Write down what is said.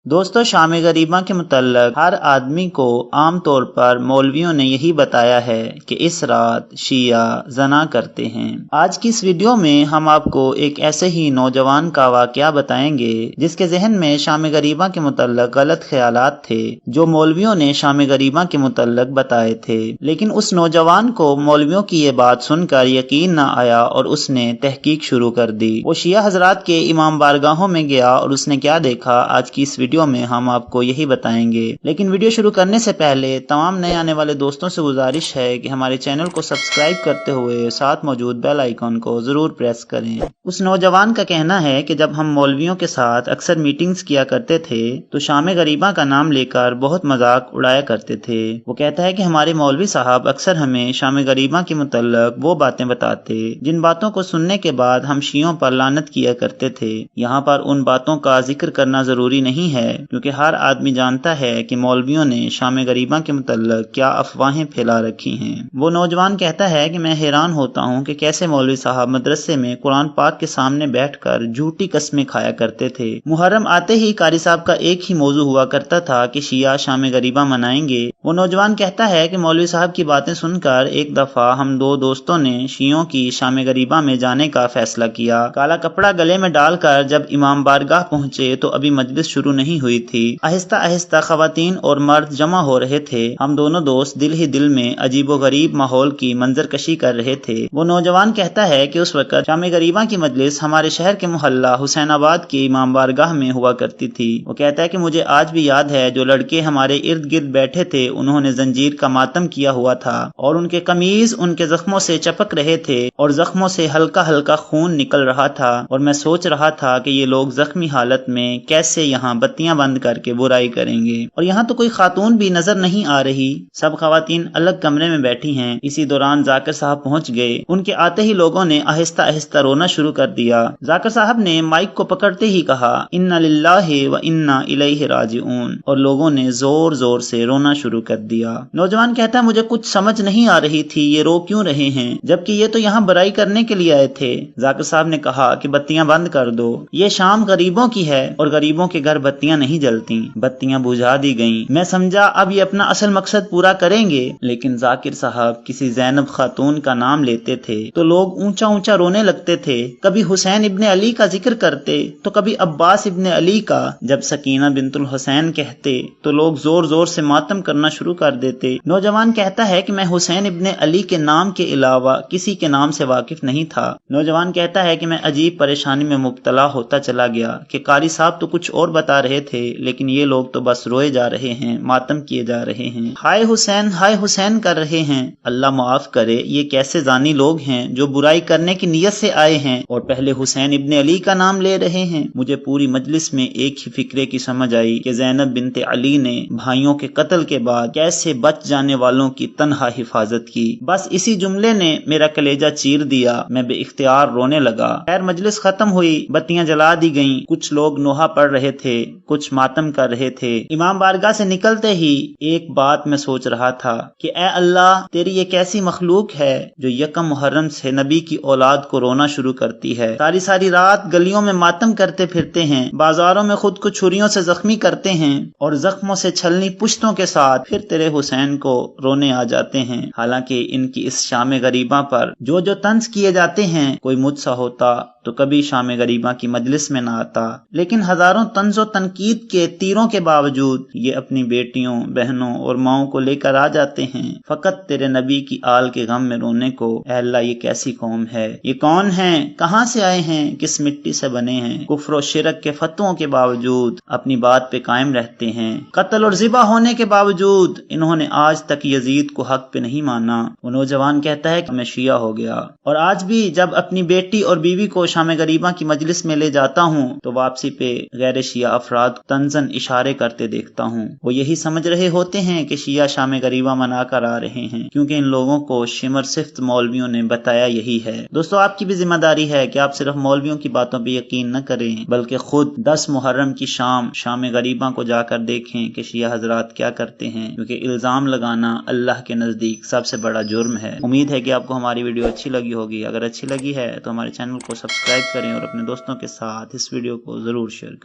दोस्तों, शाम गरीबा के मुतल्लक हर आदमी को आम तौर पर मौलवियों ने यही बताया है कि इस रात शिया जना करते हैं। आज की इस वीडियो में हम आपको एक ऐसे ही नौजवान का वाकया बताएंगे जिसके जहन में शाम गरीबा के मुतल्लक गलत ख्यालात थे जो मौलवियों ने शाम गरीबा के मुतल्लक बताए थे। लेकिन उस नौजवान को मौलवियों की ये बात सुनकर यकीन न आया और उसने तहकीक शुरू कर दी। वो शिया हजरात के इमाम बारगाहों में गया और उसने क्या देखा, आज की इस वीडियो में हम आपको यही बताएंगे। लेकिन वीडियो शुरू करने से पहले तमाम नए आने वाले दोस्तों से गुजारिश है कि हमारे चैनल को सब्सक्राइब करते हुए साथ मौजूद बेल आइकॉन को जरूर प्रेस करें। उस नौजवान का कहना है कि जब हम मौलवियों के साथ अक्सर मीटिंग्स किया करते थे तो शाम गरीबा का नाम लेकर बहुत मजाक उड़ाया करते थे। वो कहता है कि हमारे मौलवी साहब अक्सर हमें शाम गरीबा के मुतल्लक वो बातें बताते जिन बातों को सुनने के बाद हम शियों पर लानत किया करते थे। यहाँ पर उन बातों का जिक्र करना जरूरी नहीं है क्योंकि हर आदमी जानता है कि मौलवियों ने शाम गरीबा के मुतल्लक क्या अफवाहें फैला रखी हैं। वो नौजवान कहता है कि मैं हैरान होता हूँ कि कैसे मौलवी साहब मदरसे में कुरान पाक के सामने बैठकर झूठी कस्में खाया करते थे। मुहर्रम आते ही कारी साहब का एक ही मौजू हुआ करता था कि शिया शाम गरीबा मनाएंगे। वो नौजवान कहता है कि मौलवी साहब की बातें सुनकर एक दफा हम दो दोस्तों ने शियों की शाम गरीबा में जाने का फैसला किया। काला कपड़ा गले में डालकर जब इमाम बारगाह पहुंचे तो अभी मजलिस शुरू नहीं हुई थी। आहिस्ता आहिस्ता खवातीन और मर्द जमा हो रहे थे। हम दोनों दोस्त दिल ही दिल में अजीबो गरीब माहौल की मंजर कशी कर रहे थे। वो नौजवान कहता है कि उस वक्त शाम गरीबा की मजलिस हमारे शहर के मोहल्ला हुसैनाबाद के इमाम बारगाह में हुआ करती थी। वो कहता है कि मुझे आज भी याद है जो लड़के हमारे इर्द गिर्द बैठे थे उन्होंने जंजीर का मातम किया हुआ था और उनके कमीज उनके जख्मों से चपक रहे थे और जख्मों से हल्का हल्का खून निकल रहा था और मैं सोच रहा था कि ये लोग जख्मी हालत में कैसे यहाँ बत्तियां बंद करके बुराई करेंगे। और यहाँ तो कोई खातून भी नजर नहीं आ रही, सब खवातीन अलग कमरे में बैठी हैं। इसी दौरान जाकिर साहब पहुंच गए। उनके आते ही लोगों ने आहिस्ता आहिस्ता रोना शुरू कर दिया। जाकिर साहब ने माइक को पकड़ते ही कहा, इन्ना लिल्लाहि व इन्ना इलैहि राजिऊन, और लोगों ने जोर जोर से रोना शुरू कर दिया। नौजवान कहता है मुझे कुछ समझ नहीं आ रही थी ये रो क्यों रहे हैं जबकि ये तो यहाँ बुराई करने के लिए आए थे। जाकिर साहब ने कहा कि बत्तियां बंद कर दो, ये शाम गरीबों की है और गरीबों के घर बत्तियां नहीं जलती। बत्तियां बुझा दी गईं। मैं समझा अब ये अपना असल मकसद पूरा करेंगे। लेकिन जाकिर साहब किसी ज़ैनब खातून का नाम लेते थे तो लोग ऊंचा ऊंचा रोने लगते थे। कभी हुसैन इब्ने अली का जिक्र करते तो कभी अब्बास इब्ने अली का। जब सकीना बिंतुल हुसैन कहते तो लोग जोर जोर से मातम करना शुरू कर देते। नौजवान कहता है कि मैं हुसैन इब्ने अली के नाम के अलावा किसी के नाम से वाकिफ नहीं था। नौजवान कहता है कि मैं अजीब परेशानी में मुब्तला होता चला गया कि कारी साहब तो कुछ और बता रहे थे लेकिन ये लोग तो बस रोए जा रहे हैं, मातम किए जा रहे हैं, हाय हुसैन कर रहे हैं। अल्लाह माफ करे, ये कैसे जानी लोग हैं जो बुराई करने की नियत से आए हैं और पहले हुसैन इब्ने अली का नाम ले रहे हैं। मुझे पूरी मजलिस में एक ही फिक्रे की समझ आई कि ज़ैनब बिनते अली ने भाइयों के कत्ल के बाद कैसे बच जाने वालों की तन्हा हिफाजत की। बस इसी जुमले ने मेरा कलेजा चीर दिया। मैं बेइख्तियार रोने लगा। खैर मजलिस खत्म हुई, बत्तियां जला दी गईं। कुछ लोग नोहा पढ़ रहे थे, कुछ मातम कर रहे थे। इमाम बारगाह से निकलते ही एक बात मैं सोच रहा था कि ऐ अल्लाह, तेरी ये कैसी मखलूक है जो यकम मुहर्रम से नबी की औलाद को रोना शुरू करती है। सारी सारी रात गलियों में मातम करते फिरते हैं, बाजारों में खुद को छुरियों से जख्मी करते हैं और जख्मों से छलनी पुश्तों के साथ फिर तेरे हुसैन को रोने आ जाते हैं। हालांकि इनकी इस शाम गरीबा पर जो जो तंज किए जाते हैं, कोई मुझसा होता तो कभी शाम गरीबा की मजलिस में ना आता। लेकिन हजारों तंजो तनकीद के तीरों के बावजूद ये अपनी बेटियों, बहनों और माओं को लेकर आ जाते हैं फकत तेरे नबी की आल के गम में रोने को। ऐ अल्लाह, ये कैसी कौम है, ये कौन है, कहां से आए हैं, किस मिट्टी से बने हैं। कुफ्र और शिरक के फतवों के बावजूद अपनी बात पे कायम रहते हैं। कत्ल और ज़िबा होने के बावजूद इन्होंने आज तक यजीद को हक पे नहीं माना। वो नौजवान कहता है कि मैं शिया हो गया और आज भी जब अपनी बेटी और बीवी को शाम गरीबा की मजलिस में ले जाता हूँ तो वापसी पे गैर शिया अफराद तंजन इशारे करते देखता हूँ। वो यही समझ रहे होते हैं कि शिया शाम गरीबा मनाकर आ रहे हैं क्योंकि इन लोगों को शिमर सिफ्त मौलवियों ने बताया यही है। दोस्तों, आपकी भी जिम्मेदारी है कि आप सिर्फ मौलवियों की बातों पे यकीन न करें बल्कि खुद 10 मुहर्रम की शाम गरीबा को जाकर देखें कि शिया हजरात क्या करते हैं, क्योंकि इल्जाम लगाना अल्लाह के नजदीक सबसे बड़ा जुर्म है। उम्मीद है कि आपको हमारी वीडियो अच्छी लगी होगी। अगर अच्छी लगी है तो हमारे चैनल को सब्सक्राइब करें और अपने दोस्तों के साथ इस वीडियो को जरूर शेयर करें।